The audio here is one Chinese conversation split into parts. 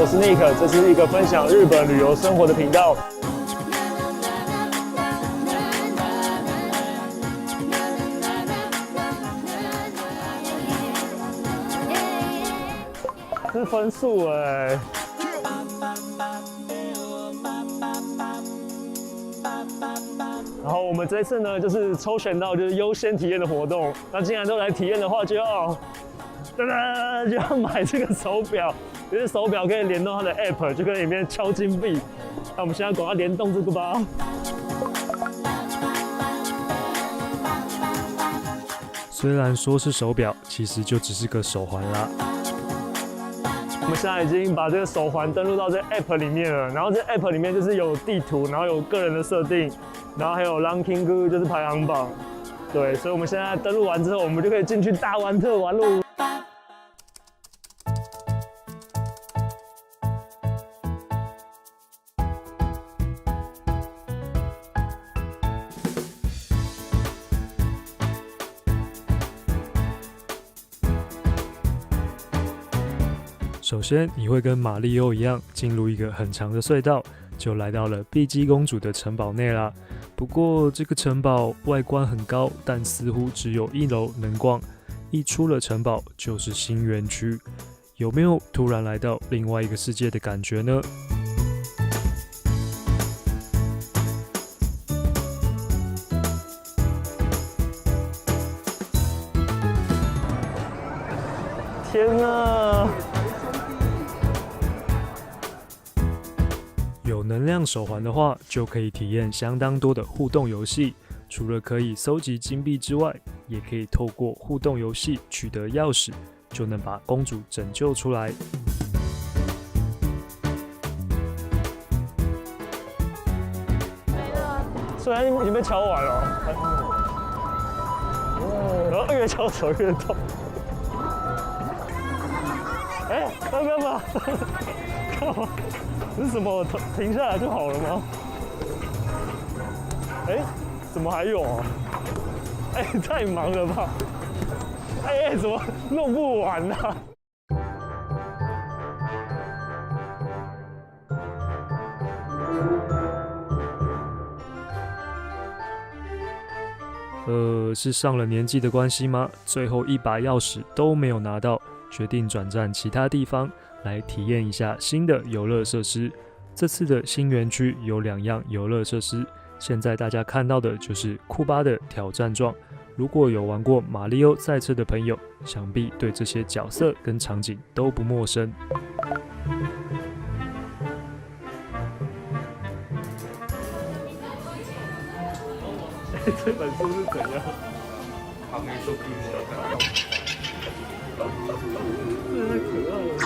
我是 Nick， 这是一个分享日本旅游生活的频道。是分数哎。然后我们这一次呢，就是抽选到就是优先体验的活动。那既然都来体验的话，就要买这个手表。因为手表可以联动它的 App， 就跟里面敲金币。那我们现在赶快联动这个吧。虽然说是手表，其实就只是个手环啦。我们现在已经把这个手环登录到这 App 里面了，然后这 App 里面就是有地图，然后有个人的设定，然后还有 Ranking 就是排行榜。对，所以我们现在登录完之后，我们就可以进去大玩特玩喽。首先，你会跟马里欧一样进入一个很长的隧道，就来到了碧姬公主的城堡内啦。不过，这个城堡外观很高，但似乎只有1楼能逛。一出了城堡就是新园区，有没有突然来到另外一个世界的感觉呢？天哪！有能量手环的话，就可以体验相当多的互动游戏。除了可以搜集金币之外，也可以透过互动游戏取得钥匙，就能把公主拯救出来。虽然已经被敲完了，然后越敲手越痛。哎，要不要吧？干嘛？这是什么？停下来就好了吗？哎，怎么还有啊？哎，太忙了吧？哎，怎么弄不完呢？是上了年纪的关系吗？最后一把钥匙都没有拿到，决定转战其他地方来体验一下新的游乐设施。这次的新园区有2样游乐设施，现在大家看到的就是库巴的挑战状。如果有玩过马里欧赛车的朋友，想必对这些角色跟场景都不陌生。这本书是怎样？他没说故事，这太可爱了吧！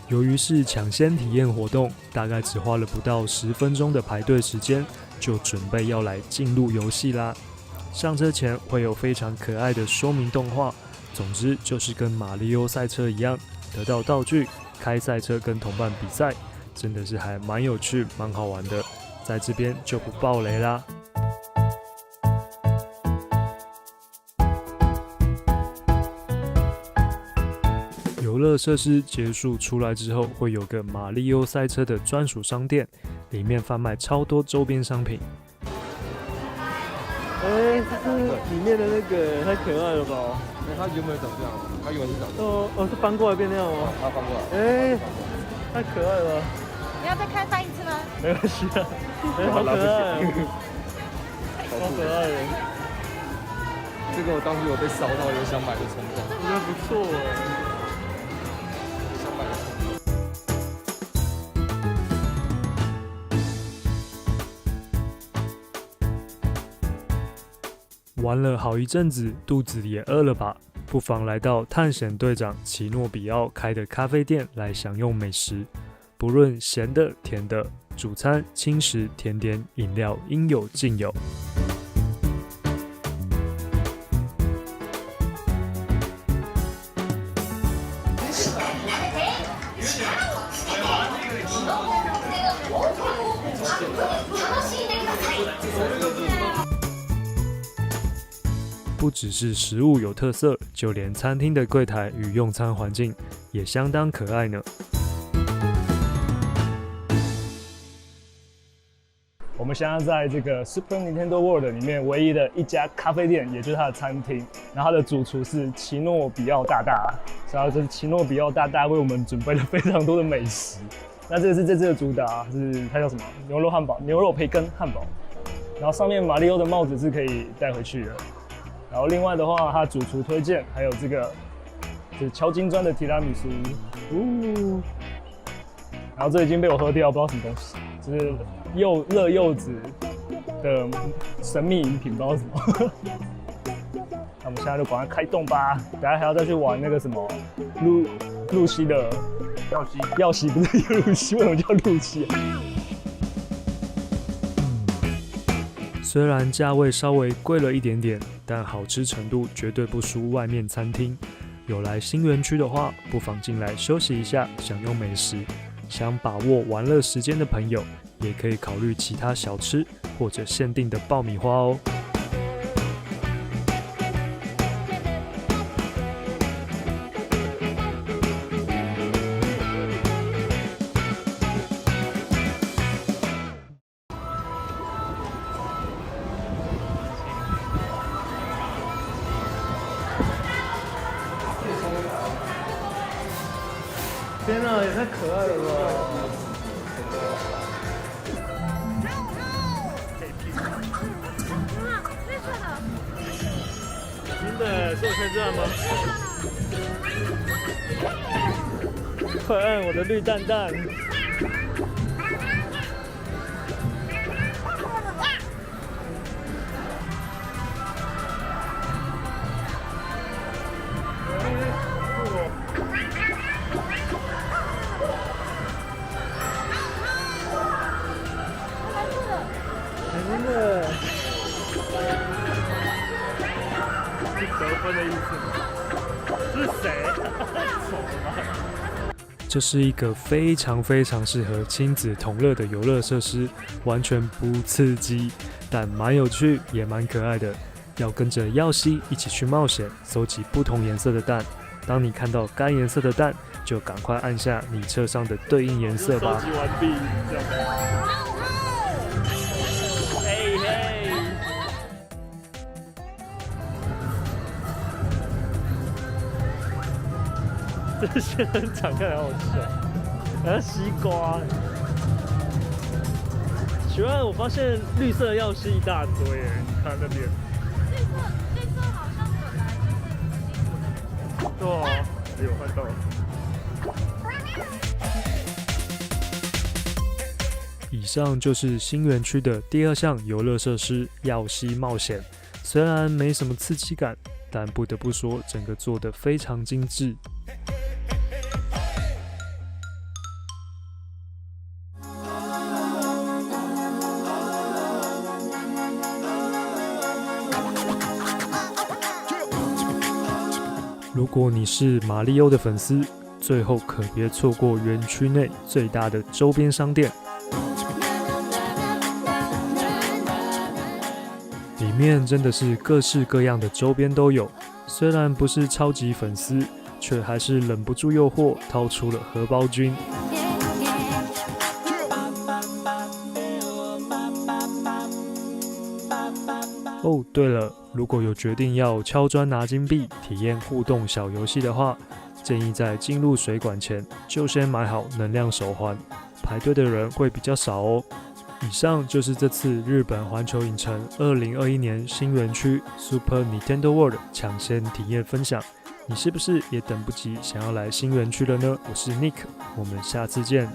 由于是抢先体验活动，大概只花了不到10分钟的排队时间，就准备要来进入游戏啦。上车前会有非常可爱的说明动画，总之就是跟马里欧赛车一样，得到道具，开赛车跟同伴比赛，真的是还蛮有趣、蛮好玩的。在这边就不爆雷啦。游乐设施结束出来之后，会有个马里欧赛车的专属商店，里面贩卖超多周边商品。哎，这是里面的那个，太可爱了吧！那他原本长这样，他原本是长这样。哦，是翻过来变那样吗？他翻过来。哎，太可爱了。你要再开翻一次吗？没关系啊。哎，好可爱，好可爱。这个我当时有被烧到，有想买的冲动。我觉得不错哎。玩了好一阵子，肚子也饿了吧？不妨来到探险队长奇诺比奥开的咖啡店来享用美食。不论咸的、甜的，主餐、轻食、甜点、饮料应有尽有。不只是食物有特色，就连餐厅的柜台与用餐环境也相当可爱呢。我们现在在这个 Super Nintendo World 里面唯一的一家咖啡店，也就是它的餐厅。然后它的主厨是奇诺比奥大大，然后这是奇诺比奥大大为我们准备了非常多的美食。那这个是这次的主打，是它叫什么？牛肉汉堡，牛肉培根汉堡。然后上面马里奥的帽子是可以带回去的。然后另外的话，它主厨推荐还有这个就是敲金砖的提拉米苏，然后这已经被我喝掉，不知道什么东西，就是热柚子的神秘饮品，不知道什么。那我们现在就赶快开动吧，等下还要再去玩那个什么露西的耀西不是露西，为什么叫露西啊？虽然价位稍微贵了一点点，但好吃程度绝对不输外面餐厅。有来新园区的话，不妨进来休息一下，享用美食。想把握玩乐时间的朋友，也可以考虑其他小吃或者限定的爆米花哦。天哪，也太可爱了吧！真的，是我可以这样吗？快按我的绿蛋蛋！真的，是得分的意思吗？这是谁？丑吗？这是一个非常适合亲子同乐的游乐设施，完全不刺激，但蛮有趣也蛮可爱的。要跟着耀西一起去冒险，搜集不同颜色的蛋。当你看到该颜色的蛋，就赶快按下你车上的对应颜色吧。收集完毕，这样。嘿嘿。这仙人掌看起来好笑，好像西瓜。请问，我发现绿色的药是一大堆耶，你看那边。绿色好像本来就是对啊，有看到。以上就是新园区的第二项游乐设施耀西冒险。虽然没什么刺激感，但不得不说，整个做得非常精致。如果你是马里欧的粉丝，最后可别错过园区内最大的周边商店。里面真的是各式各样的周边都有，虽然不是超级粉丝，却还是忍不住诱惑，掏出了荷包君。哦，对了，如果有决定要敲砖拿金币、体验互动小游戏的话，建议在进入水管前就先买好能量手环，排队的人会比较少哦。以上就是这次日本环球影城2021年新园区 Super Nintendo World 抢先体验分享。你是不是也等不及想要来新园区了呢？我是 Nick， 我们下次见。